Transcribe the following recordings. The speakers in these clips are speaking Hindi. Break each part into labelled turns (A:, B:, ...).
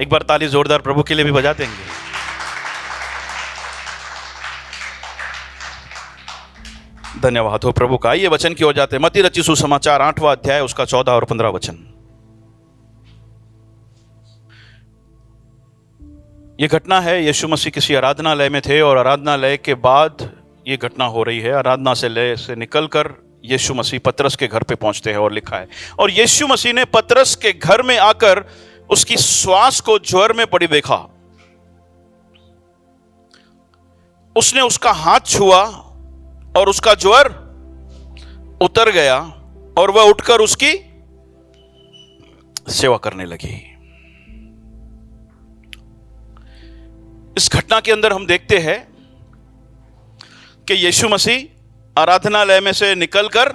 A: एक बार ताली जोरदार प्रभु के लिए भी बजा देंगे। धन्यवाद हो प्रभु का। आइए वचन की ओर जाते हैं। मत्ती रचित सुसमाचार 8वां अध्याय, उसका 14 और 15 वचन। यह घटना है, यीशु मसीह किसी आराधनालय में थे और आराधनालय के बाद यह घटना हो रही है। आराधनालय से निकलकर यीशु मसीह पतरस के घर पे पहुंचते हैं और लिखा है, और यीशु मसीह ने पतरस के घर में आकर उसकी श्वास को ज्वर में पड़ी देखा। उसने उसका हाथ छुआ और उसका ज्वर उतर गया और वह उठकर उसकी सेवा करने लगी। इस घटना के अंदर हम देखते हैं कि यीशु मसीह आराधनालय में से निकलकर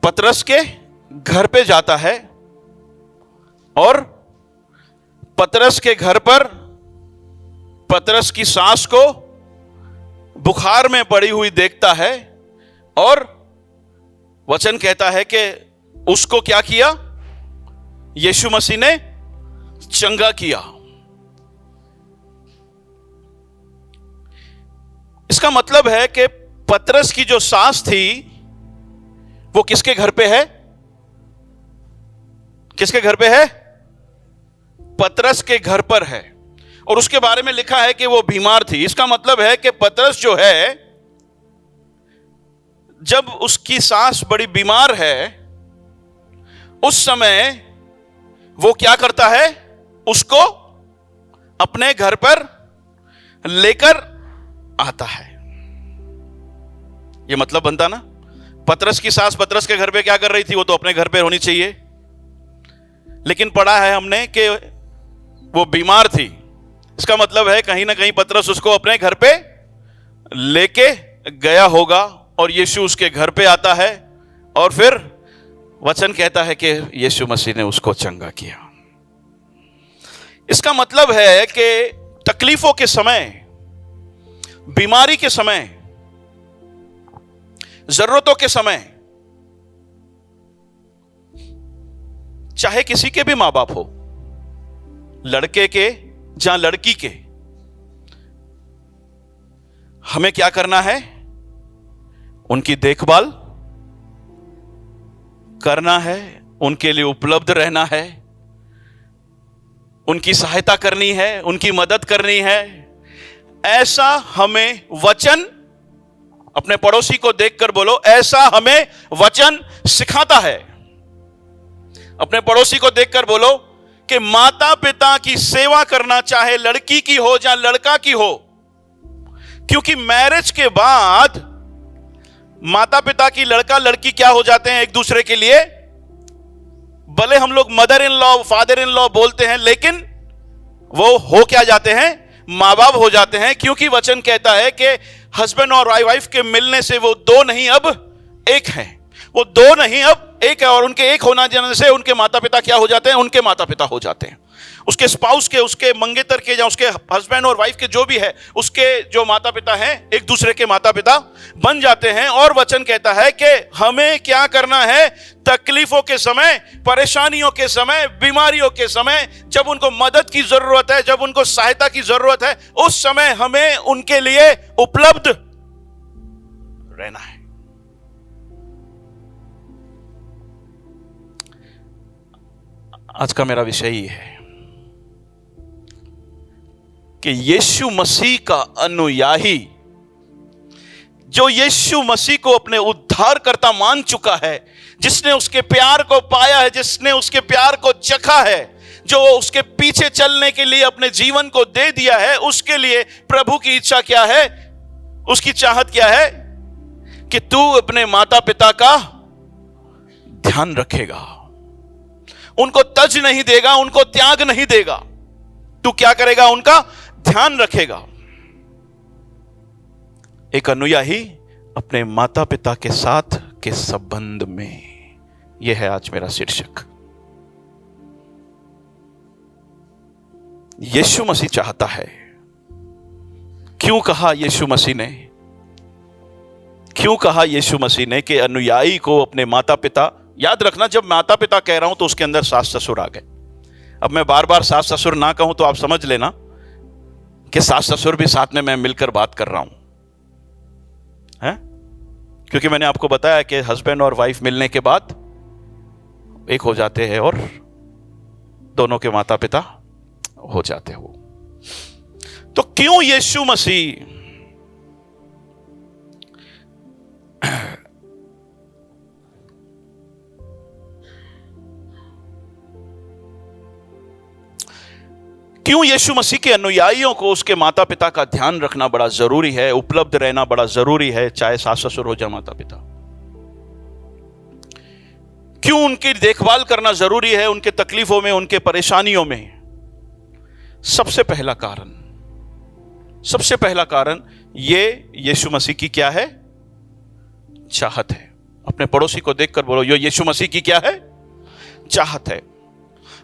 A: पतरस के घर पे जाता है और पतरस के घर पर पतरस की सास को बुखार में पड़ी हुई देखता है और वचन कहता है कि उसको क्या किया? यीशु मसीह ने चंगा किया। इसका मतलब है कि पतरस की जो सास थी वो किसके घर पे है? किसके घर पे है? पतरस के घर पर है। और उसके बारे में लिखा है कि वो बीमार थी। इसका मतलब है कि पतरस जो है, जब उसकी सास बड़ी बीमार है उस समय वो क्या करता है? उसको अपने घर पर लेकर आता है। ये मतलब बनता ना, पतरस की सास पतरस के घर पे क्या कर रही थी? वो तो अपने घर पे होनी चाहिए, लेकिन पढ़ा है हमने कि वो बीमार थी। इसका मतलब है कहीं ना कहीं पतरस उसको अपने घर पे लेके गया होगा और यीशु उसके घर पे आता है और फिर वचन कहता है कि यीशु मसीह ने उसको चंगा किया। इसका मतलब है कि तकलीफों के समय, बीमारी के समय, जरूरतों के समय, चाहे किसी के भी मां बाप हो, लड़के के या लड़की के, हमें क्या करना है? उनकी देखभाल करना है, उनके लिए उपलब्ध रहना है, उनकी सहायता करनी है, उनकी मदद करनी है। ऐसा हमें वचन, अपने पड़ोसी को देखकर बोलो, ऐसा हमें वचन सिखाता है। अपने पड़ोसी को देखकर बोलो कि माता पिता की सेवा करना, चाहे लड़की की हो या लड़का की हो, क्योंकि मैरिज के बाद माता पिता की, लड़का लड़की क्या हो जाते हैं एक दूसरे के लिए? भले हम लोग mother in law, father in law बोलते हैं, लेकिन वो हो क्या जाते हैं? मां बाप हो जाते हैं। क्योंकि वचन कहता है कि हस्बैंड और वाइफ के मिलने से वो दो नहीं अब एक हैं। वो दो नहीं अब एक है, और उनके एक होना जाने से उनके माता पिता क्या हो जाते हैं? उनके माता पिता हो जाते हैं। उसके स्पाउस के, उसके मंगेतर के, या उसके हस्बैंड और वाइफ के जो भी है, उसके जो माता पिता हैं एक दूसरे के माता पिता बन जाते हैं। और वचन कहता है कि हमें क्या करना है? तकलीफों के समय, परेशानियों के समय, बीमारियों के समय, जब उनको मदद की जरूरत है, जब उनको सहायता की जरूरत है, उस समय हमें उनके लिए उपलब्ध रहना है। आज का मेरा विषय ही है कि यीशु मसीह का अनुयायी, जो यीशु मसीह को अपने उद्धारकर्ता मान चुका है, जिसने उसके प्यार को पाया है, जिसने उसके प्यार को चखा है, जो उसके पीछे चलने के लिए अपने जीवन को दे दिया है, उसके लिए प्रभु की इच्छा क्या है? उसकी चाहत क्या है? कि तू अपने माता पिता का ध्यान रखेगा, उनको तज नहीं देगा, उनको त्याग नहीं देगा। तू क्या करेगा? उनका ध्यान रखेगा। एक अनुयायी अपने माता पिता के साथ के संबंध में, यह है आज मेरा शीर्षक। यीशु मसीह चाहता है, क्यों कहा यीशु मसीह ने, क्यों कहा यीशु मसीह ने कि अनुयायी को अपने माता पिता याद रखना, जब माता पिता कह रहा हूं तो उसके अंदर सास ससुर आ गए। अब मैं बार बार सास ससुर ना कहूं तो आप समझ लेना कि सास ससुर भी साथ में मैं मिलकर बात कर रहा हूं, है? क्योंकि मैंने आपको बताया कि हस्बैंड और वाइफ मिलने के बाद एक हो जाते हैं और दोनों के माता पिता हो जाते हो। तो क्यों यीशु मसीह क्यों यीशु मसीह के अनुयायियों को उसके माता पिता का ध्यान रखना बड़ा जरूरी है, उपलब्ध रहना बड़ा जरूरी है, चाहे सास ससुर हो या माता पिता। क्यों उनकी देखभाल करना जरूरी है, उनके तकलीफों में, उनके परेशानियों में? सबसे पहला कारण ये यीशु मसीह की क्या है? चाहत है। अपने पड़ोसी को देखकर बोलो, यो यीशु मसीह की क्या है? चाहत है।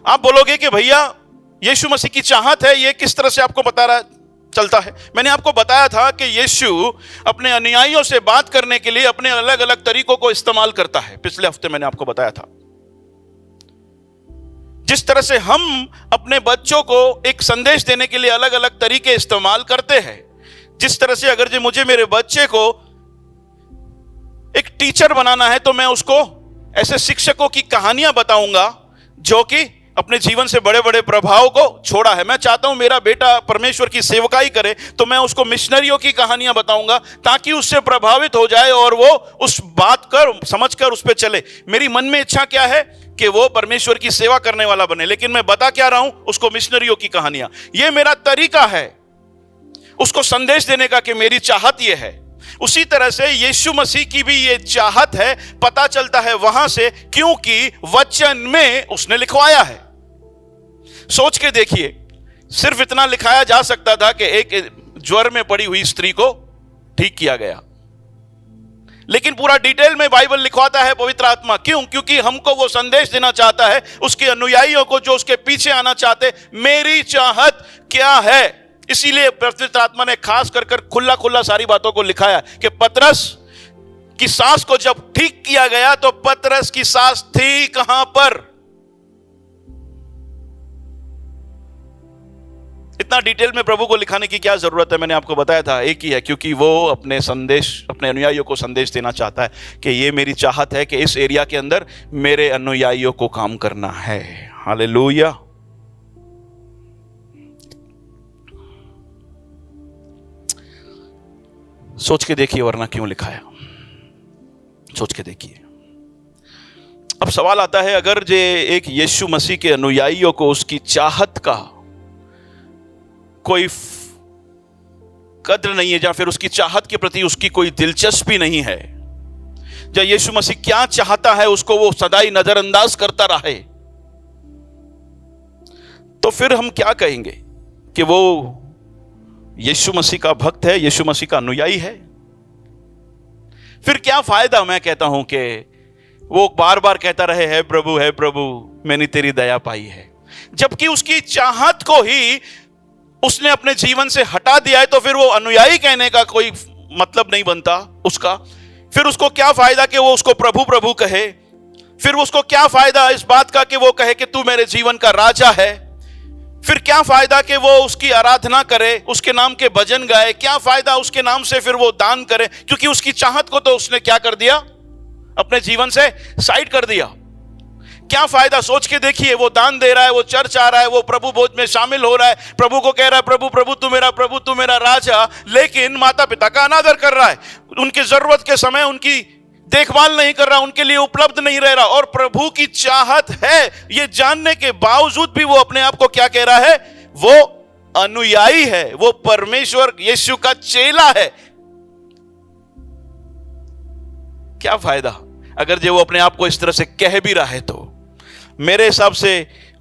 A: आप बोलोगे कि भैया यीशु मसीह की चाहत है, ये किस तरह से आपको बता रहा चलता है? मैंने आपको बताया था कि यीशु अपने अनुयायियों से बात करने के लिए अपने अलग अलग तरीकों को इस्तेमाल करता है। पिछले हफ्ते मैंने आपको बताया था जिस तरह से हम अपने बच्चों को एक संदेश देने के लिए अलग अलग तरीके इस्तेमाल करते हैं। जिस तरह से अगर जो मुझे मेरे बच्चे को एक टीचर बनाना है तो मैं उसको ऐसे शिक्षकों की कहानियां बताऊंगा जो कि अपने जीवन से बड़े बड़े प्रभाव को छोड़ा है। मैं चाहता हूं मेरा बेटा परमेश्वर की सेवकाई करे तो मैं उसको मिशनरियों की कहानियां बताऊंगा ताकि उससे प्रभावित हो जाए और वो उस बात कर समझकर उस पर चले। मेरी मन में इच्छा क्या है कि वो परमेश्वर की सेवा करने वाला बने, लेकिन मैं बता क्या रहा हूं उसको मिशनरियों की कहानियां। ये मेरा तरीका है उसको संदेश देने का कि मेरी चाहत ये है। उसी तरह से यीशु मसीह की भी ये चाहत है, पता चलता है वहां से क्योंकि वचन में उसने लिखवाया है। सोच के देखिए, सिर्फ इतना लिखाया जा सकता था कि एक ज्वर में पड़ी हुई स्त्री को ठीक किया गया, लेकिन पूरा डिटेल में बाइबल लिखवाता है पवित्र आत्मा। क्यों? क्योंकि हमको वो संदेश देना चाहता है उसके अनुयायियों को जो उसके पीछे आना चाहते, मेरी चाहत क्या है। इसीलिए पवित्र आत्मा ने खास कर खुला खुला सारी बातों को लिखाया कि पतरस की सांस को जब ठीक किया गया तो पतरस की सांस थी कहां पर? इतना डिटेल में प्रभु को लिखाने की क्या जरूरत है? मैंने आपको बताया था एक ही है, क्योंकि वो अपने अनुयायियों को संदेश देना चाहता है कि ये मेरी चाहत है कि इस एरिया के अंदर मेरे अनुयायियों को काम करना है। हालेलुया। सोच के देखिए वरना क्यों लिखाया, सोच के देखिए। अब सवाल आता है, अगर जे एक यीशु मसीह के अनुयायियों को उसकी चाहत का कोई कद्र नहीं है या फिर उसकी चाहत के प्रति उसकी कोई दिलचस्पी नहीं है, या यीशु मसीह क्या चाहता है उसको वो सदाई नजरअंदाज करता रहे, तो फिर हम क्या कहेंगे कि वो यीशु मसीह का भक्त है, यीशु मसीह का अनुयायी है? फिर क्या फायदा? मैं कहता हूं कि वो बार बार कहता रहे है प्रभु मैंने तेरी दया पाई है, जबकि उसकी चाहत को ही उसने अपने जीवन से हटा दिया है। तो फिर वो अनुयायी कहने का कोई मतलब नहीं बनता उसका। फिर उसको क्या फायदा कि वो उसको प्रभु प्रभु कहे? फिर उसको क्या फायदा इस बात का कि वो कहे कि तू मेरे जीवन का राजा है? फिर क्या फायदा कि वो उसकी आराधना करे, उसके नाम के भजन गाए? क्या फायदा उसके नाम से फिर वो दान करे? क्योंकि उसकी चाहत को तो उसने क्या कर दिया? अपने जीवन से साइड कर दिया। क्या फायदा? सोच के देखिए, वो दान दे रहा है, वो चर्च आ रहा है, वो प्रभु भोज में शामिल हो रहा है, प्रभु को कह रहा है प्रभु तू मेरा राजा, लेकिन माता पिता का अनादर कर रहा है, उनकी जरूरत के समय उनकी देखभाल नहीं कर रहा, उनके लिए उपलब्ध नहीं रह रहा। और प्रभु की चाहत है ये जानने के बावजूद भी वो अपने आप को क्या कह रहा है? वो अनुयायी है, वो परमेश्वर यीशु का चेला है। क्या फायदा अगर जो वो अपने आप को इस तरह से कह भी रहा है? तो मेरे हिसाब से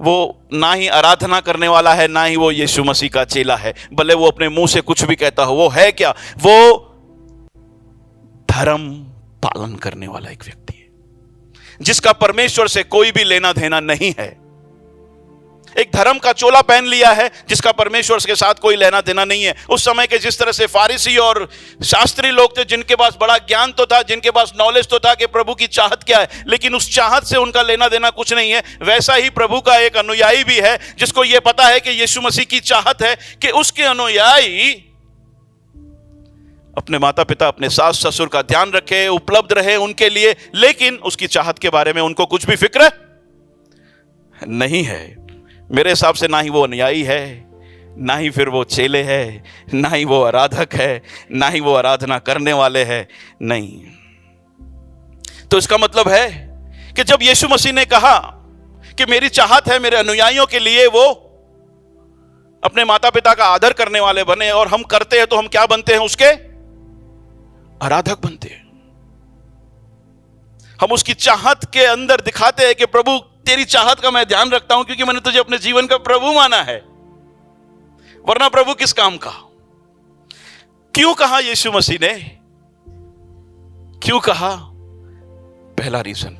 A: वो ना ही आराधना करने वाला है, ना ही वो यीशु मसीह का चेला है। भले वो अपने मुंह से कुछ भी कहता हो, वो है क्या? वो धर्म पालन करने वाला एक व्यक्ति है जिसका परमेश्वर से कोई भी लेना देना नहीं है। एक धर्म का चोला पहन लिया है जिसका परमेश्वर के साथ कोई लेना देना नहीं है। उस समय के जिस तरह से फारिसी और शास्त्री लोग थे, जिनके पास बड़ा ज्ञान तो था, जिनके पास नॉलेज तो था कि प्रभु की चाहत क्या है, लेकिन उस चाहत से उनका लेना देना कुछ नहीं है, वैसा ही प्रभु का एक अनुयायी भी है जिसको यह पता है कि यीशु मसीह की चाहत है कि उसके अनुयायी अपने माता पिता, अपने सास ससुर का ध्यान रखे, उपलब्ध रहे उनके लिए, लेकिन उसकी चाहत के बारे में उनको कुछ भी फिक्र नहीं है। मेरे हिसाब से ना ही वो अनुयायी है, ना ही फिर वो चेले है, ना ही वो आराधक है, ना ही वो आराधना करने वाले हैं, नहीं। तो इसका मतलब है कि जब यीशु मसीह ने कहा कि मेरी चाहत है मेरे अनुयायियों के लिए वो अपने माता पिता का आदर करने वाले बने, और हम करते हैं तो हम क्या बनते हैं? उसके आराधक बनते हैं। हम उसकी चाहत के अंदर दिखाते हैं कि प्रभु तेरी चाहत का मैं ध्यान रखता हूं क्योंकि मैंने तुझे अपने जीवन का प्रभु माना है, वरना प्रभु किस काम का? क्यों कहा यीशु मसीह ने? क्यों कहा? पहला रीजन,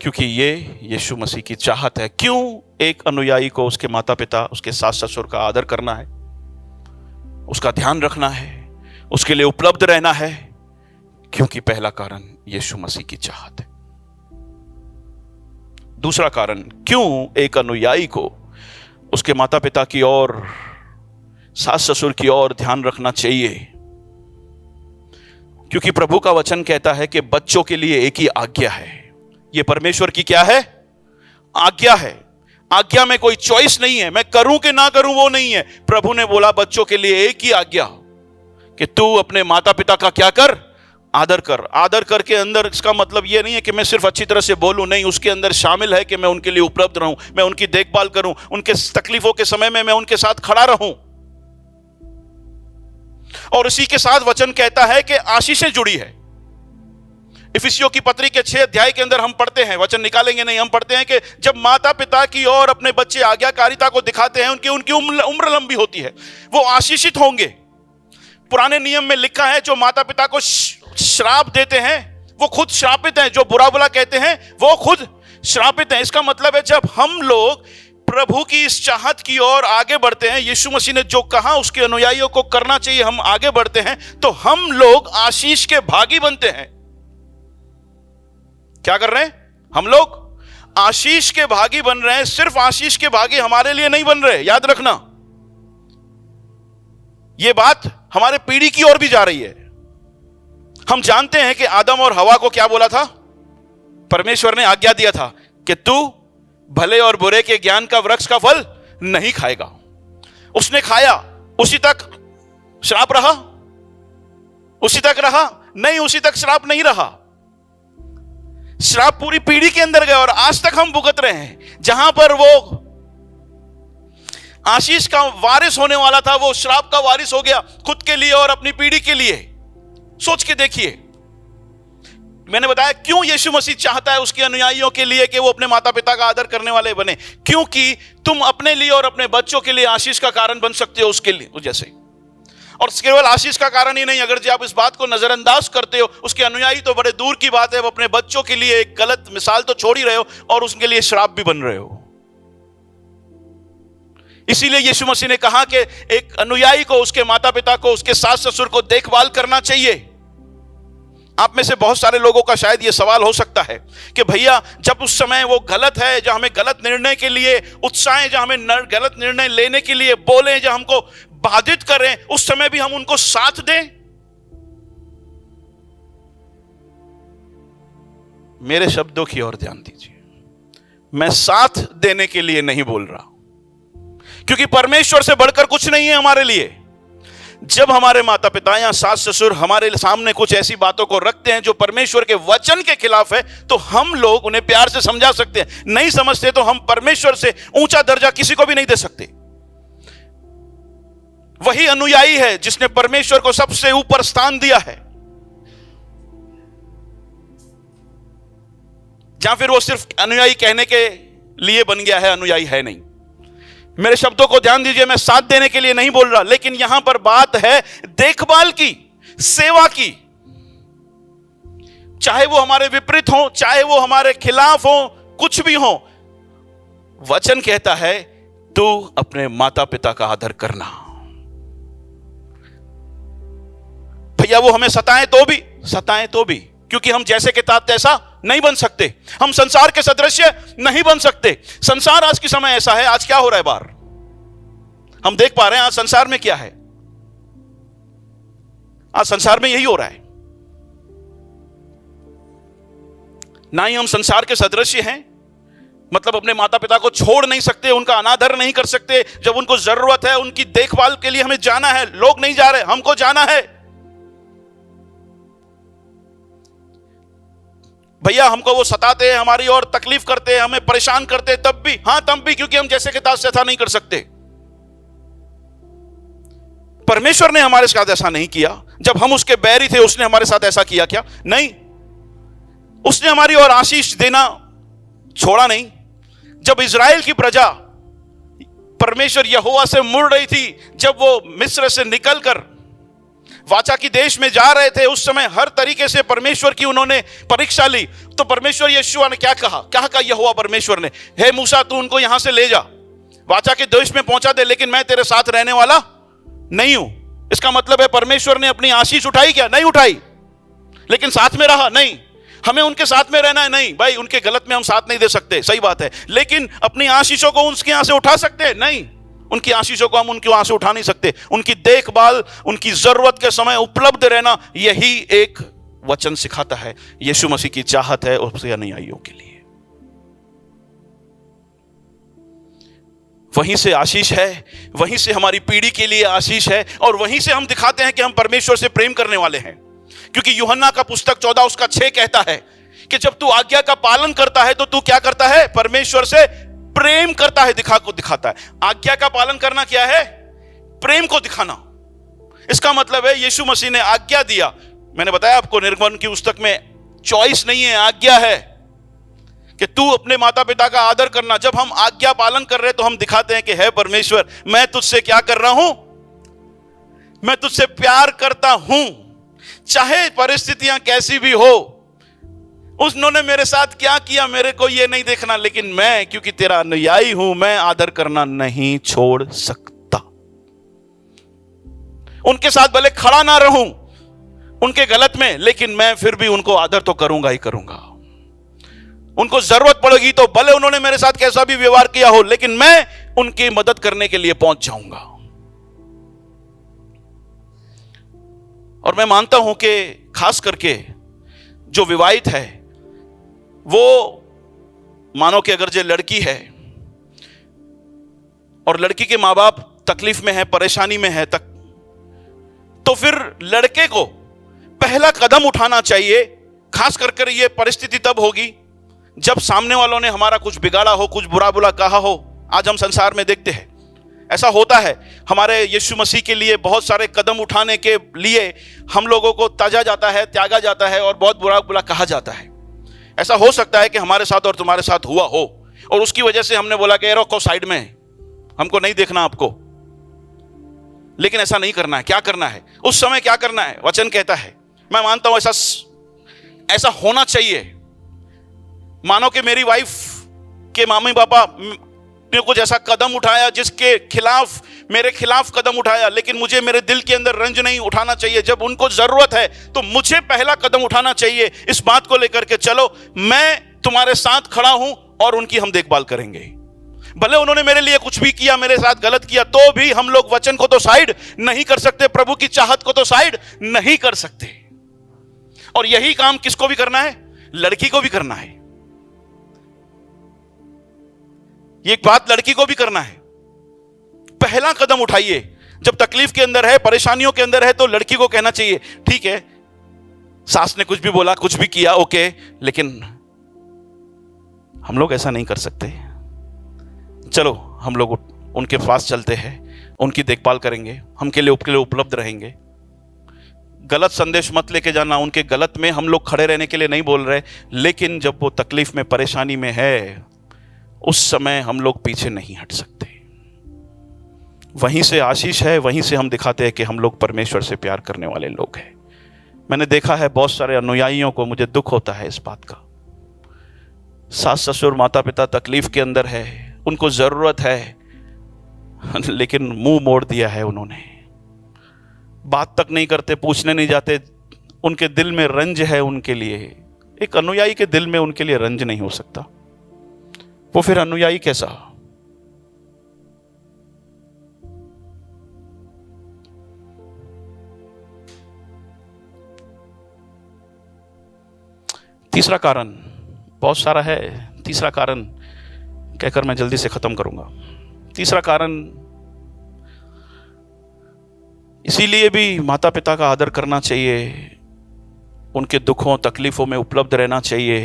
A: क्योंकि ये यीशु मसीह की चाहत है। क्यों एक अनुयायी को उसके माता पिता, उसके सास ससुर का आदर करना है, उसका ध्यान रखना है, उसके लिए उपलब्ध रहना है? क्योंकि पहला कारण यीशु मसीह की चाहत है। दूसरा कारण, क्यों एक अनुयायी को उसके माता पिता की और सास ससुर की ओर ध्यान रखना चाहिए? क्योंकि प्रभु का वचन कहता है कि बच्चों के लिए एक ही आज्ञा है। यह परमेश्वर की क्या है? आज्ञा है। आज्ञा में कोई चॉइस नहीं है, मैं करूं कि ना करूं वो नहीं है। प्रभु ने बोला बच्चों के लिए एक ही आज्ञा कि तू अपने माता पिता का क्या कर? आदर कर। आदर करके अंदर इसका मतलब यह नहीं है कि मैं सिर्फ अच्छी तरह से बोलूं, नहीं, उसके अंदर शामिल है कि मैं उनके लिए उपलब्ध रहूं, मैं उनकी देखभाल करूं, उनके तकलीफों के समय में मैं उनके साथ खड़ा रहूं। और इसी के साथ वचन कहता है कि आशीषें जुड़ी है। इफिसियों की पत्री के 6 अध्याय के अंदर हम पढ़ते हैं, वचन निकालेंगे नहीं, हम पढ़ते हैं कि जब माता पिता की ओर अपने बच्चे आज्ञाकारिता को दिखाते हैं, उनकी उम्र लंबी होती है, वो आशीषित होंगे। पुराने नियम में लिखा है जो माता पिता को श्राप देते हैं वो खुद श्रापित हैं, जो बुरा बुरा कहते हैं वो खुद श्रापित हैं। इसका मतलब है जब हम लोग प्रभु की इस चाहत की ओर आगे बढ़ते हैं, यीशु मसीह ने जो कहा उसके अनुयायियों को करना चाहिए, हम आगे बढ़ते हैं, तो हम लोग आशीष के भागी बनते हैं। क्या कर रहे हैं? हम लोग आशीष के भागी बन रहे हैं। सिर्फ आशीष के भागी हमारे लिए नहीं बन रहे, याद रखना। यह बात हमारे पीढ़ी की ओर भी जा रही है। हम जानते हैं कि आदम और हवा को क्या बोला था? परमेश्वर ने आज्ञा दिया था कि तू भले और बुरे के ज्ञान का वृक्ष का फल नहीं खाएगा। उसने खाया, उसी तक श्राप रहा? उसी तक रहा? नहीं, उसी तक श्राप नहीं रहा। श्राप पूरी पीढ़ी के अंदर गया और आज तक हम भुगत रहे हैं। जहां पर वो आशीष का वारिस होने वाला था, वो श्राप का वारिस हो गया, खुद के लिए और अपनी पीढ़ी के लिए। सोच के देखिए। मैंने बताया क्यों यीशु मसीह चाहता है उसके अनुयायियों के लिए कि वो अपने माता पिता का आदर करने वाले बने। क्योंकि तुम अपने लिए और अपने बच्चों के लिए आशीष का कारण बन सकते हो उसके लिए, जैसे। और केवल आशीष का कारण ही नहीं, अगर आप इस बात को नजरअंदाज करते हो, उसके अनुयायी तो बड़े दूर की बात है, वो अपने बच्चों के लिए एक गलत मिसाल तो छोड़ ही रहे हो और उसके लिए श्राप भी बन रहे हो। इसीलिए यीशु मसीह ने कहा कि एक अनुयायी को, उसके माता पिता को, उसके सास ससुर को देखभाल करना चाहिए। आप में से बहुत सारे लोगों का शायद यह सवाल हो सकता है कि भैया जब उस समय वो गलत है, जहां हमें गलत निर्णय के लिए उत्साहें, जहां हमें गलत निर्णय लेने के लिए बोले, जहां हमको बाधित करें, उस समय भी हम उनको साथ दें? मेरे शब्दों की ओर ध्यान दीजिए। मैं साथ देने के लिए नहीं बोल रहा, क्योंकि परमेश्वर से बढ़कर कुछ नहीं है हमारे लिए। जब हमारे माता पिता या सास ससुर हमारे सामने कुछ ऐसी बातों को रखते हैं जो परमेश्वर के वचन के खिलाफ है, तो हम लोग उन्हें प्यार से समझा सकते हैं। नहीं समझते तो हम परमेश्वर से ऊंचा दर्जा किसी को भी नहीं दे सकते। वही अनुयायी है जिसने परमेश्वर को सबसे ऊपर स्थान दिया है, या फिर वो सिर्फ अनुयायी कहने के लिए बन गया है, अनुयायी है नहीं। मेरे शब्दों को ध्यान दीजिए, मैं साथ देने के लिए नहीं बोल रहा, लेकिन यहां पर बात है देखभाल की, सेवा की। चाहे वो हमारे विपरीत हो, चाहे वो हमारे खिलाफ हो, कुछ भी हो, वचन कहता है तू अपने माता पिता का आदर करना। भैया वो हमें सताएं तो भी, क्योंकि हम जैसे के तात तैसा नहीं बन सकते, हम संसार के सदृश्य नहीं बन सकते। संसार आज के समय ऐसा है, आज क्या हो रहा है बाहर हम देख पा रहे हैं। आज संसार में क्या है, आज संसार में यही हो रहा है। ना ही हम संसार के सदृश्य हैं, मतलब अपने माता पिता को छोड़ नहीं सकते, उनका अनादर नहीं कर सकते। जब उनको जरूरत है, उनकी देखभाल के लिए हमें जाना है, लोग नहीं जा रहे, हमको जाना है। भैया हमको वो सताते हैं, हमारी और तकलीफ करते हैं, हमें परेशान करते हैं, तब भी, क्योंकि हम जैसे के तास ऐसा नहीं कर सकते। परमेश्वर ने हमारे साथ ऐसा नहीं किया। जब हम उसके बैरी थे उसने हमारे साथ ऐसा किया क्या? नहीं। उसने हमारी और आशीष देना छोड़ा नहीं। जब इजराइल की प्रजा परमेश्वर यहोवा से मुड़ रही थी, जब वो मिस्र से निकलकर वाचा की देश में जा रहे थे, उस समय हर तरीके से परमेश्वर की उन्होंने परीक्षा ली। तो परमेश्वर यहोवा ने क्या कहा यहोवा परमेश्वर ने, हे मूसा तू उनको यहां से ले जा, वाचा के देश में पहुंचा दे, लेकिन मैं तेरे साथ रहने वाला नहीं हूं। इसका मतलब है परमेश्वर ने अपनी आशीष उठाई क्या? नहीं उठाई, लेकिन साथ में रहा। नहीं, हमें उनके साथ में रहना है। नहीं भाई, उनके गलत में हम साथ नहीं दे सकते, सही बात है, लेकिन अपनी आशीषों को उनके यहां से उठा सकते हैं? नहीं, उनकी आशीषों को हम उनके वहां से उठा नहीं सकते। उनकी देखभाल, उनकी जरूरत के समय उपलब्ध रहना, यही एक वचन सिखाता है। यीशु मसीह की चाहत है उसके अनुयायियों के लिए। वहीं से आशीष है, वहीं से हमारी पीढ़ी के लिए आशीष है, और वहीं से हम दिखाते हैं कि हम परमेश्वर से प्रेम करने वाले हैं। क्योंकि यूहन्ना का पुस्तक 14:6 कहता है कि जब तू आज्ञा का पालन करता है तो तू क्या करता है? परमेश्वर से प्रेम करता है, दिखाता है। आज्ञा का पालन करना क्या है? प्रेम को दिखाना। इसका मतलब है यीशु मसीह ने आज्ञा दिया। मैंने बताया आपको, निर्गमन की पुस्तक में चॉइस नहीं है, आज्ञा है कि तू अपने माता पिता का आदर करना। जब हम आज्ञा पालन कर रहे हैं तो हम दिखाते हैं कि हे परमेश्वर, मैं तुझसे क्या कर रहा हूं? मैं तुझसे प्यार करता हूं, चाहे परिस्थितियां कैसी भी हो। उन्होंने मेरे साथ क्या किया मेरे को ये नहीं देखना, लेकिन मैं क्योंकि तेरा अनुयायी हूं, मैं आदर करना नहीं छोड़ सकता। उनके साथ भले खड़ा ना रहूं उनके गलत में, लेकिन मैं फिर भी उनको आदर तो करूंगा ही करूंगा। उनको जरूरत पड़ेगी तो भले उन्होंने मेरे साथ कैसा भी व्यवहार किया हो, लेकिन मैं उनकी मदद करने के लिए पहुंच जाऊंगा। और मैं मानता हूं कि खास करके जो विवाहित है, वो मानो कि अगर जो लड़की है और लड़की के मां बाप तकलीफ में है, परेशानी में है, तो फिर लड़के को पहला कदम उठाना चाहिए। खास करके ये परिस्थिति तब होगी जब सामने वालों ने हमारा कुछ बिगाड़ा हो, कुछ बुरा कहा हो। आज हम संसार में देखते हैं ऐसा होता है। हमारे यीशु मसीह के लिए बहुत सारे कदम उठाने के लिए हम लोगों को त्यागा जाता है और बहुत बुरा कहा जाता है। ऐसा हो सकता है कि हमारे साथ और तुम्हारे साथ हुआ हो, और उसकी वजह से हमने बोला कि रोको, साइड में, हमको नहीं देखना आपको। लेकिन ऐसा नहीं करना है। क्या करना है उस समय? क्या करना है? वचन कहता है, मैं मानता हूं ऐसा होना चाहिए। मानो कि मेरी वाइफ के मम्मी पापा ने कुछ ऐसा कदम उठाया जिसके खिलाफ, मेरे खिलाफ कदम उठाया, लेकिन मुझे मेरे दिल के अंदर रंज नहीं उठाना चाहिए। जब उनको जरूरत है तो मुझे पहला कदम उठाना चाहिए इस बात को लेकर के, चलो मैं तुम्हारे साथ खड़ा हूं और उनकी हम देखभाल करेंगे। भले उन्होंने मेरे लिए कुछ भी किया, मेरे साथ गलत किया, तो भी हम लोग वचन को तो साइड नहीं कर सकते, प्रभु की चाहत को तो साइड नहीं कर सकते। और यही काम किसको भी करना है? लड़की को भी करना है। ये बात लड़की को भी करना है। पहला कदम उठाइए। जब तकलीफ के अंदर है, परेशानियों के अंदर है, तो लड़की को कहना चाहिए, ठीक है सास ने कुछ भी बोला, कुछ भी किया, ओके, लेकिन हम लोग ऐसा नहीं कर सकते। चलो हम लोग उनके पास चलते हैं, उनकी देखभाल करेंगे, हम के लिए उपलब्ध रहेंगे। गलत संदेश मत लेके जाना। उनके गलत में हम लोग खड़े रहने के लिए नहीं बोल रहे, लेकिन जब वो तकलीफ में, परेशानी में है, उस समय हम लोग पीछे नहीं हट सकते। वहीं से आशीष है, वहीं से हम दिखाते हैं कि हम लोग परमेश्वर से प्यार करने वाले लोग हैं। मैंने देखा है बहुत सारे अनुयायियों को, मुझे दुख होता है इस बात का। सास ससुर माता पिता तकलीफ के अंदर है, उनको जरूरत है, लेकिन मुंह मोड़ दिया है उन्होंने। बात तक नहीं करते, पूछने नहीं जाते। उनके दिल में रंज है उनके लिए। एक अनुयायी के दिल में उनके लिए रंज नहीं हो सकता, वो फिर अनुयायी कैसा? तीसरा कारण, बहुत सारा है, तीसरा कारण कहकर मैं जल्दी से खत्म करूंगा। तीसरा कारण, इसीलिए भी माता पिता का आदर करना चाहिए, उनके दुखों तकलीफों में उपलब्ध रहना चाहिए,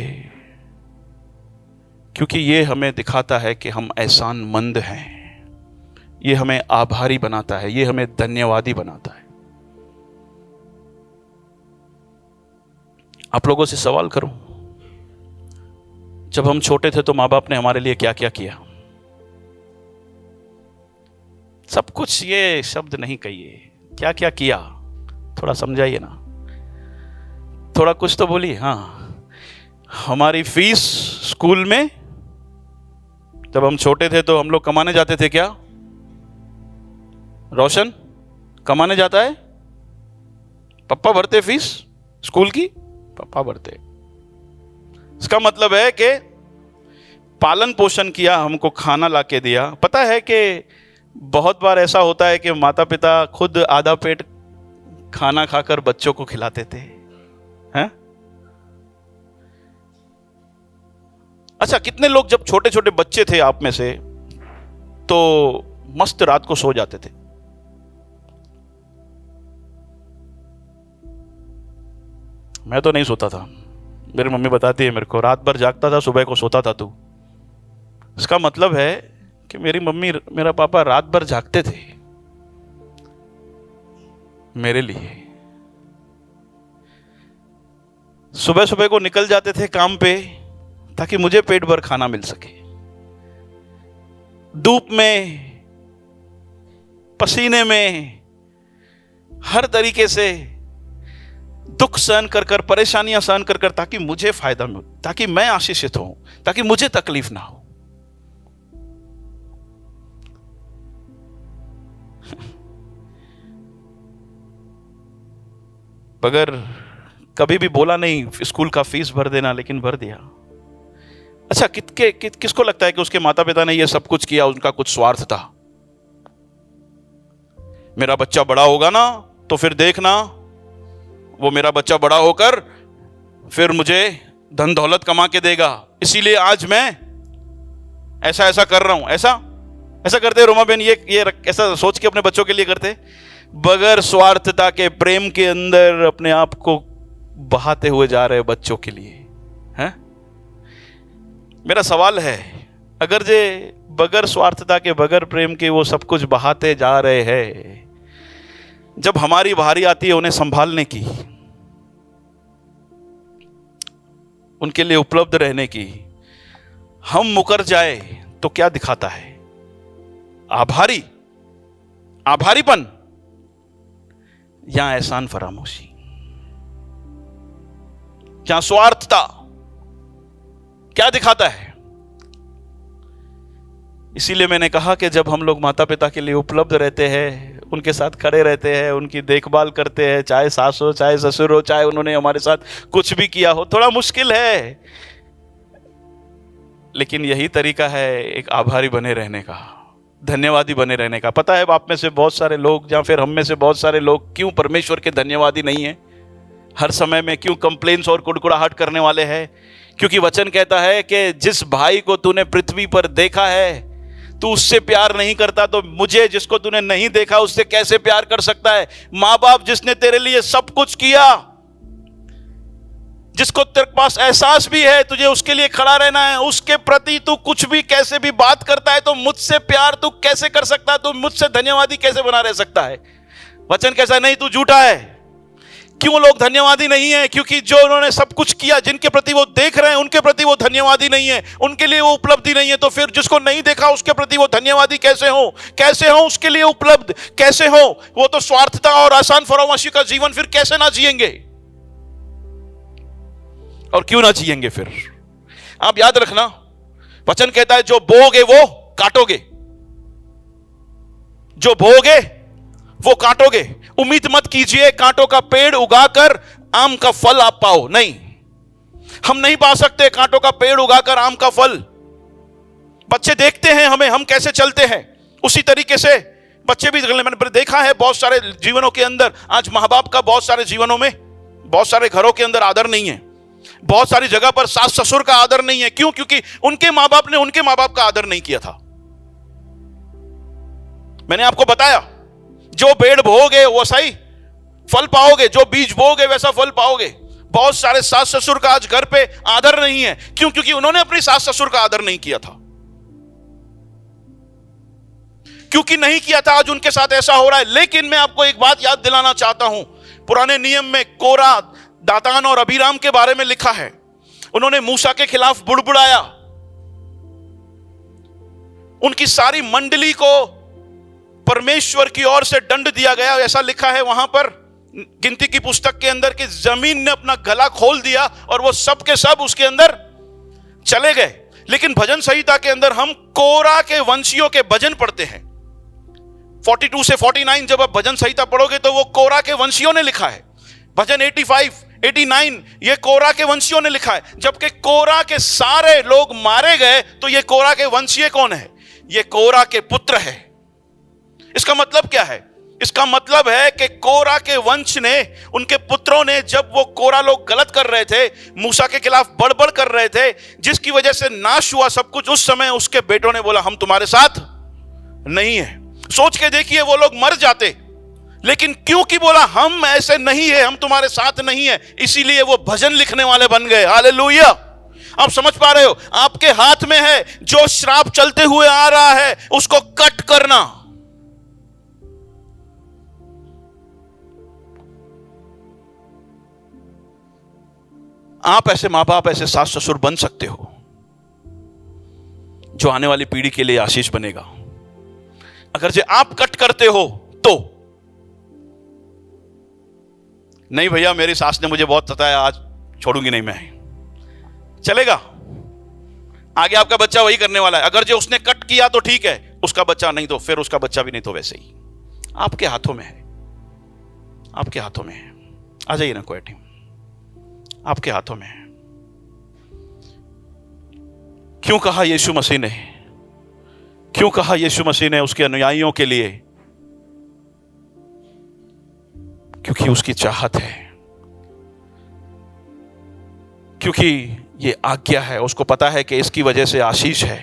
A: क्योंकि ये हमें दिखाता है कि हम एहसानमंद हैं, ये हमें आभारी बनाता है, ये हमें धन्यवादी बनाता है। आप लोगों से सवाल करूं, जब हम छोटे थे तो माँ बाप ने हमारे लिए क्या क्या किया? सब कुछ ये शब्द नहीं कहिए, क्या क्या किया, थोड़ा समझाइए ना, थोड़ा कुछ तो बोलिए। हाँ, हमारी फीस स्कूल में जब हम छोटे थे तो हम लोग कमाने जाते थे। क्या रोशन कमाने जाता है? पापा भरते फीस स्कूल की, पापा भरते। इसका मतलब है कि पालन पोषण किया, हमको खाना लाके दिया। पता है कि बहुत बार ऐसा होता है कि माता पिता खुद आधा पेट खाना खाकर बच्चों को खिलाते थे, हैं? अच्छा, कितने लोग जब छोटे छोटे बच्चे थे आप में से, तो मस्त रात को सो जाते थे? मैं तो नहीं सोता था, मेरी मम्मी बताती है मेरे को, रात भर जागता था, सुबह को सोता था तू। इसका मतलब है कि मेरी मम्मी मेरा पापा रात भर जागते थे मेरे लिए। सुबह सुबह को निकल जाते थे काम पे ताकि मुझे पेट भर खाना मिल सके। धूप में, पसीने में, हर तरीके से दुख सहन कर कर, परेशानियां सहन कर कर, ताकि मुझे फायदा मिले, ताकि मैं आशीषित हूं, ताकि मुझे तकलीफ ना हो। अगर कभी भी बोला नहीं स्कूल का फीस भर देना, लेकिन भर दिया। अच्छा, किसको लगता है कि उसके माता पिता ने यह सब कुछ किया उनका कुछ स्वार्थ था? मेरा बच्चा बड़ा होगा ना तो फिर देखना, वो मेरा बच्चा बड़ा होकर फिर मुझे धन दौलत कमा के देगा, इसीलिए आज मैं ऐसा ऐसा कर रहा हूं। ऐसा करते रोमा बहन, ये ऐसा सोच के अपने बच्चों के लिए करते, बगैर स्वार्थता के प्रेम के अंदर अपने आप को बहाते हुए जा रहे बच्चों के लिए, हैं? मेरा सवाल है, अगर जे बगैर स्वार्थता के, बगैर प्रेम के वो सब कुछ बहाते जा रहे हैं, जब हमारी बारी आती है उन्हें संभालने की, उनके लिए उपलब्ध रहने की, हम मुकर जाए तो क्या दिखाता है? आभारीपन या एहसान फरामोशी, या स्वार्थता? क्या दिखाता है? इसीलिए मैंने कहा कि जब हम लोग माता पिता के लिए उपलब्ध रहते हैं, उनके साथ खड़े रहते हैं, उनकी देखभाल करते हैं, चाहे सास हो, चाहे ससुर हो, चाहे उन्होंने हमारे साथ कुछ भी किया हो, थोड़ा मुश्किल है, लेकिन यही तरीका है एक आभारी बने रहने का, धन्यवादी बने रहने का। पता है आप में से बहुत सारे लोग, या फिर हम में से बहुत सारे लोग क्यों परमेश्वर के धन्यवादी नहीं है? हर समय में क्यों कंप्लेंट्स और कुड़कुड़ाहट करने वाले हैं? क्योंकि वचन कहता है कि जिस भाई को तूने पृथ्वी पर देखा है, तू उससे प्यार नहीं करता, तो मुझे जिसको तूने नहीं देखा उससे कैसे प्यार कर सकता है? माँ बाप जिसने तेरे लिए सब कुछ किया, जिसको तेरे पास एहसास भी है तुझे उसके लिए खड़ा रहना है, उसके प्रति तू कुछ भी कैसे भी बात करता है, तो मुझसे प्यार तू कैसे कर सकता है? तू मुझसे धन्यवादी कैसे बना रह सकता है? वचन कैसा? नहीं, तू झूठा है। क्यों लोग धन्यवादी नहीं है? क्योंकि जो उन्होंने सब कुछ किया, जिनके प्रति वो देख रहे हैं, उनके प्रति वो धन्यवादी नहीं है, उनके लिए वो उपलब्धि नहीं है। तो फिर जिसको नहीं देखा उसके प्रति वो धन्यवादी कैसे हो? उसके लिए उपलब्ध कैसे हो? वो तो स्वार्थता और आसान फरामोशी का जीवन फिर कैसे ना जिएंगे? और क्यों ना जिएंगे फिर? आप याद रखना, वचन कहता है जो बोओगे वो काटोगे, जो बोओगे वो काटोगे। उम्मीद मत कीजिए कांटों का पेड़ उगाकर आम का फल आप पाओ, नहीं, हम नहीं पा सकते कांटों का पेड़ उगाकर आम का फल। बच्चे देखते हैं हमें, हम कैसे चलते हैं, उसी तरीके से बच्चे भी, मैंने देखा है बहुत सारे जीवनों के अंदर, आज मां बाप का बहुत सारे जीवनों में, बहुत सारे घरों के अंदर आदर नहीं है, बहुत सारी जगह पर सास ससुर का आदर नहीं है। क्यों? क्योंकि उनके मां बाप ने उनके मां बाप का आदर नहीं किया था। मैंने आपको बताया, जो पेड़ बोओगे वैसा ही फल पाओगे, जो बीज बोओगे वैसा फल पाओगे। बहुत सारे सास ससुर का आज घर पे आदर नहीं है। क्यों? क्योंकि उन्होंने अपनी सास ससुर का आदर नहीं किया था। क्योंकि नहीं किया था, आज उनके साथ ऐसा हो रहा है। लेकिन मैं आपको एक बात याद दिलाना चाहता हूं, पुराने नियम में कोरा, दातान और अबीराम के बारे में लिखा है। उन्होंने मूसा के खिलाफ बुड़बुड़ाया, उनकी सारी मंडली को परमेश्वर की ओर से दंड दिया गया, ऐसा लिखा है वहां पर गिनती की पुस्तक के अंदर कि जमीन ने अपना गला खोल दिया और वो सब के सब उसके अंदर चले गए। लेकिन भजन संहिता के अंदर हम कोरा के वंशियों के भजन पढ़ते हैं। 42 से 49 जब आप भजन संहिता पढ़ोगे तो वो कोरा के वंशियों ने लिखा है। भजन 85, 89 ये कोरा के वंशियों ने लिखा है। जबकि कोरा के सारे लोग मारे गए तो ये कोरा के वंशीय कौन है? ये कोरा के पुत्र है। इसका मतलब क्या है? इसका मतलब है कि कोरा के वंश ने, उनके पुत्रों ने, जब वो कोरा लोग गलत कर रहे थे, मूसा के खिलाफ बड़बड़ कर रहे थे, जिसकी वजह से नाश हुआ सब कुछ, उस समय उसके बेटों ने बोला हम तुम्हारे साथ नहीं है। सोच के देखिए, वो लोग मर जाते, लेकिन क्योंकि बोला हम ऐसे नहीं है, हम तुम्हारे साथ नहीं है, इसीलिए वो भजन लिखने वाले बन गए। हालेलुया! आप समझ पा रहे हो? आपके हाथ में है, जो श्राप चलते हुए आ रहा है उसको कट करना। आप ऐसे मां बाप, ऐसे सास ससुर बन सकते हो जो आने वाली पीढ़ी के लिए आशीष बनेगा। अगर जो आप कट करते हो तो, नहीं भैया मेरी सास ने मुझे बहुत सताया, आज छोड़ूंगी नहीं मैं, चलेगा, आगे आपका बच्चा वही करने वाला है। अगर जो उसने कट किया तो ठीक है, उसका बच्चा नहीं तो फिर उसका बच्चा भी नहीं तो वैसे ही। आपके हाथों में है, आपके हाथों में है। आ जाइए ना कोई टीम, आपके हाथों में है। क्यों कहा यीशु मसीह ने, क्यों कहा यीशु मसीह ने उसके अनुयायियों के लिए? क्योंकि उसकी चाहत है, क्योंकि ये आज्ञा है। उसको पता है कि इसकी वजह से आशीष है,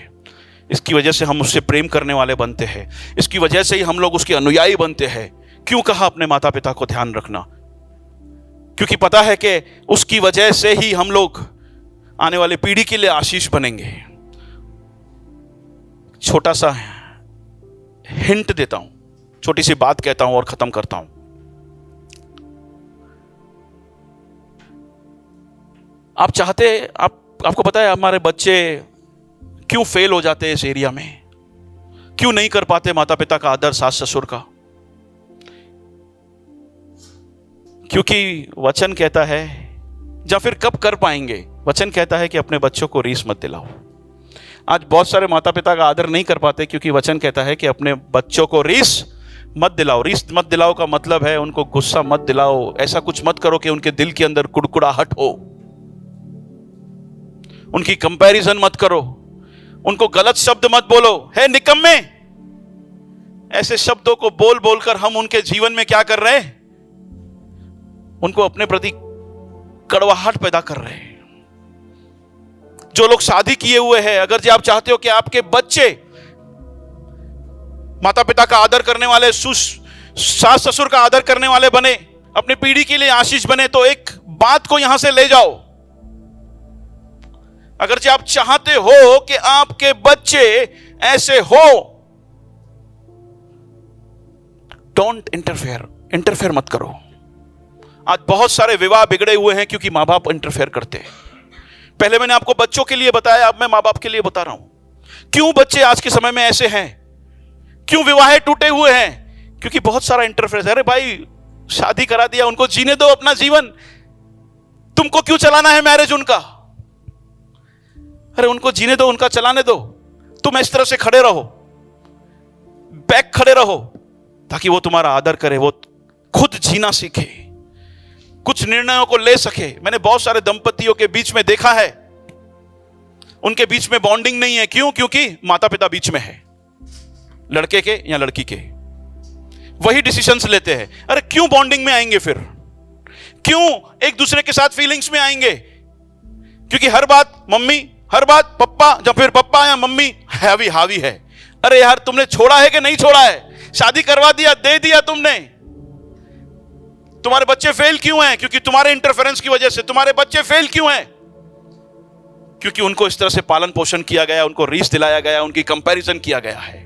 A: इसकी वजह से हम उससे प्रेम करने वाले बनते हैं, इसकी वजह से ही हम लोग उसके अनुयायी बनते हैं। क्यों कहा अपने माता पिता को ध्यान रखना? क्योंकि पता है कि उसकी वजह से ही हम लोग आने वाली पीढ़ी के लिए आशीष बनेंगे। छोटा सा हिंट देता हूं, छोटी सी बात कहता हूं और खत्म करता हूं। आप चाहते, आपको पता है हमारे बच्चे क्यों फेल हो जाते हैं इस एरिया में? क्यों नहीं कर पाते माता पिता का आदर, सास ससुर का? क्योंकि वचन कहता है, या फिर कब कर पाएंगे? वचन कहता है कि अपने बच्चों को रीस मत दिलाओ। आज बहुत सारे माता पिता का आदर नहीं कर पाते क्योंकि वचन कहता है कि अपने बच्चों को रीस मत दिलाओ। रीस मत दिलाओ का मतलब है उनको गुस्सा मत दिलाओ, ऐसा कुछ मत करो कि उनके दिल के अंदर कुड़कुड़ाहट हो, उनकी कंपैरिजन मत करो, उनको गलत शब्द मत बोलो, है निकम्मे, ऐसे शब्दों को बोल बोलकर हम उनके जीवन में क्या कर रहे हैं? उनको अपने प्रति कड़वाहट पैदा कर रहे हैं। जो लोग शादी किए हुए हैं, अगर जी आप चाहते हो कि आपके बच्चे माता पिता का आदर करने वाले, सास ससुर का आदर करने वाले बने, अपनी पीढ़ी के लिए आशीष बने, तो एक बात को यहां से ले जाओ। अगर जी आप चाहते हो कि आपके बच्चे ऐसे हो, डोंट इंटरफेयर, इंटरफेयर मत करो। आज बहुत सारे विवाह बिगड़े हुए हैं क्योंकि मां बाप इंटरफेयर करते हैं। पहले मैंने आपको बच्चों के लिए बताया, अब मैं मां बाप के लिए बता रहा हूं। क्यों बच्चे आज के समय में ऐसे हैं? क्यों विवाह टूटे हुए हैं? क्योंकि बहुत सारा इंटरफेयर। अरे भाई शादी करा दिया, उनको जीने दो अपना जीवन, तुमको क्यों चलाना है मैरिज उनका? अरे उनको जीने दो, उनका चलाने दो। तुम इस तरह से खड़े रहो, बैक खड़े रहो, ताकि वो तुम्हारा आदर करे, वो खुद जीना सीखे, कुछ निर्णयों को ले सके। मैंने बहुत सारे दंपतियों के बीच में देखा है, उनके बीच में बॉन्डिंग नहीं है। क्यों? क्योंकि माता पिता बीच में है, लड़के के या लड़की के, वही डिसीजंस लेते हैं। अरे क्यों बॉन्डिंग में आएंगे फिर? क्यों एक दूसरे के साथ फीलिंग्स में आएंगे? क्योंकि हर बात मम्मी, हर बात पप्पा, जब फिर पप्पा या मम्मी हावी हावी है। अरे यार, तुमने छोड़ा है कि नहीं छोड़ा है? शादी करवा दिया, दे दिया तुमने। तुम्हारे बच्चे फेल क्यों हैं? क्योंकि तुम्हारे इंटरफेरेंस की वजह से। तुम्हारे बच्चे फेल क्यों हैं? क्योंकि उनको इस तरह से पालन पोषण किया गया, उनको रीस दिलाया गया, उनकी कंपैरिजन किया गया है।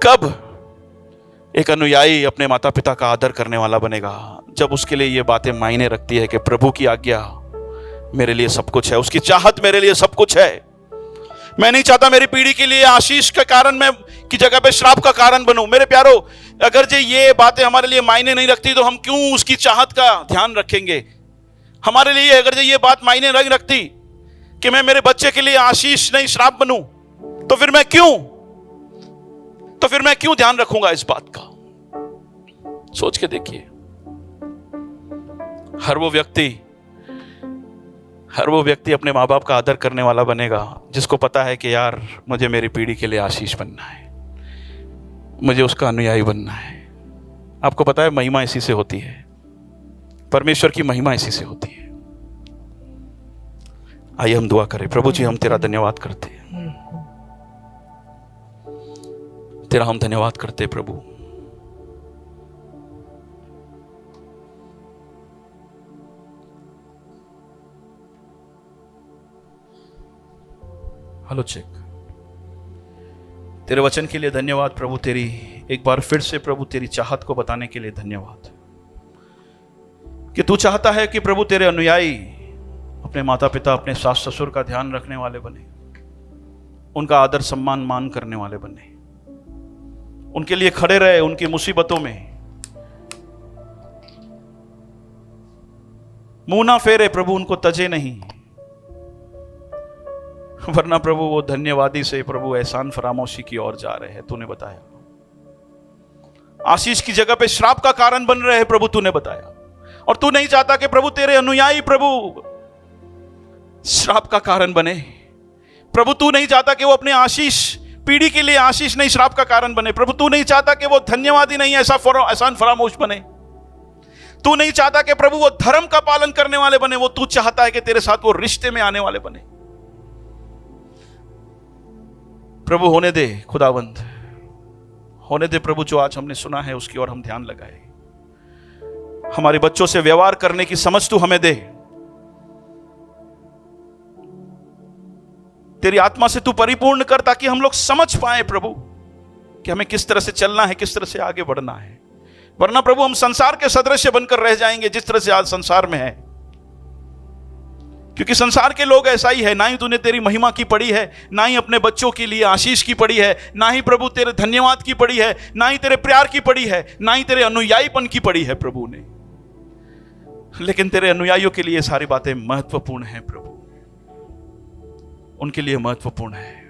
A: कब एक अनुयायी अपने माता पिता का आदर करने वाला बनेगा? जब उसके लिए ये बातें मायने रखती है कि प्रभु की आज्ञा मेरे लिए सब कुछ है, उसकी चाहत मेरे लिए सब कुछ है। मैं नहीं चाहता मेरी पीढ़ी के लिए आशीष का कारण मैं की जगह पे श्राप का कारण बनूं। मेरे प्यारो, अगर ये बातें हमारे लिए मायने नहीं रखती तो हम क्यों उसकी चाहत का ध्यान रखेंगे? हमारे लिए अगर ये बात मायने नहीं रखती कि मैं मेरे बच्चे के लिए आशीष नहीं श्राप बनूं, तो फिर मैं क्यों ध्यान रखूंगा इस बात का? सोच के देखिए। हर वो व्यक्ति अपने माँ बाप का आदर करने वाला बनेगा जिसको पता है कि यार, मुझे मेरी पीढ़ी के लिए आशीष बनना है, मुझे उसका अनुयायी बनना है। आपको पता है, महिमा इसी से होती है, परमेश्वर की महिमा इसी से होती है। आइए हम दुआ करें। प्रभु जी, हम तेरा धन्यवाद करते हैं, तेरा हम धन्यवाद करते हैं प्रभु। Hello check. तेरे वचन के लिए धन्यवाद प्रभु, तेरी एक बार फिर से प्रभु तेरी चाहत को बताने के लिए धन्यवाद कि तू चाहता है कि प्रभु तेरे अनुयायी अपने माता पिता, अपने सास ससुर का ध्यान रखने वाले बने, उनका आदर सम्मान मान करने वाले बने, उनके लिए खड़े रहे, उनकी मुसीबतों में मुंह ना फेरे प्रभु, उनको तजे नहीं। वरना प्रभु वो धन्यवादी से प्रभु एहसान फरामोशी की ओर जा रहे हैं। तूने बताया आशीष की जगह पे श्राप का कारण बन रहे हैं प्रभु, तूने बताया। और तू नहीं चाहता कि प्रभु तेरे अनुयायी प्रभु श्राप का कारण बने। प्रभु तू नहीं चाहता कि वो अपने आशीष पीढ़ी के लिए आशीष नहीं श्राप का कारण बने। प्रभु तू नहीं चाहता कि वो धन्यवादी नहीं ऐसा एहसान फरामोश बने। तू नहीं चाहता कि प्रभु वो धर्म का पालन करने वाले बने। वो तू चाहता है कि तेरे साथ वो रिश्ते में आने वाले बने। प्रभु होने दे खुदावंद, होने दे प्रभु, जो आज हमने सुना है उसकी ओर हम ध्यान लगाए। हमारे बच्चों से व्यवहार करने की समझ तू हमें दे। तेरी आत्मा से तू परिपूर्ण कर ताकि हम लोग समझ पाए प्रभु कि हमें किस तरह से चलना है, किस तरह से आगे बढ़ना है। वरना प्रभु हम संसार के सदृश्य बनकर रह जाएंगे जिस तरह से आज संसार में है, क्योंकि संसार के लोग ऐसा ही है। ना ही तूने तेरी महिमा की पड़ी है, ना ही अपने बच्चों के लिए आशीष की पड़ी है, ना ही प्रभु तेरे धन्यवाद की पड़ी है, ना ही तेरे प्यार की पड़ी है, ना ही तेरे अनुयायीपन की पड़ी है प्रभु ने। लेकिन तेरे अनुयायियों के लिए सारी बातें महत्वपूर्ण हैं प्रभु, उनके लिए महत्वपूर्ण है।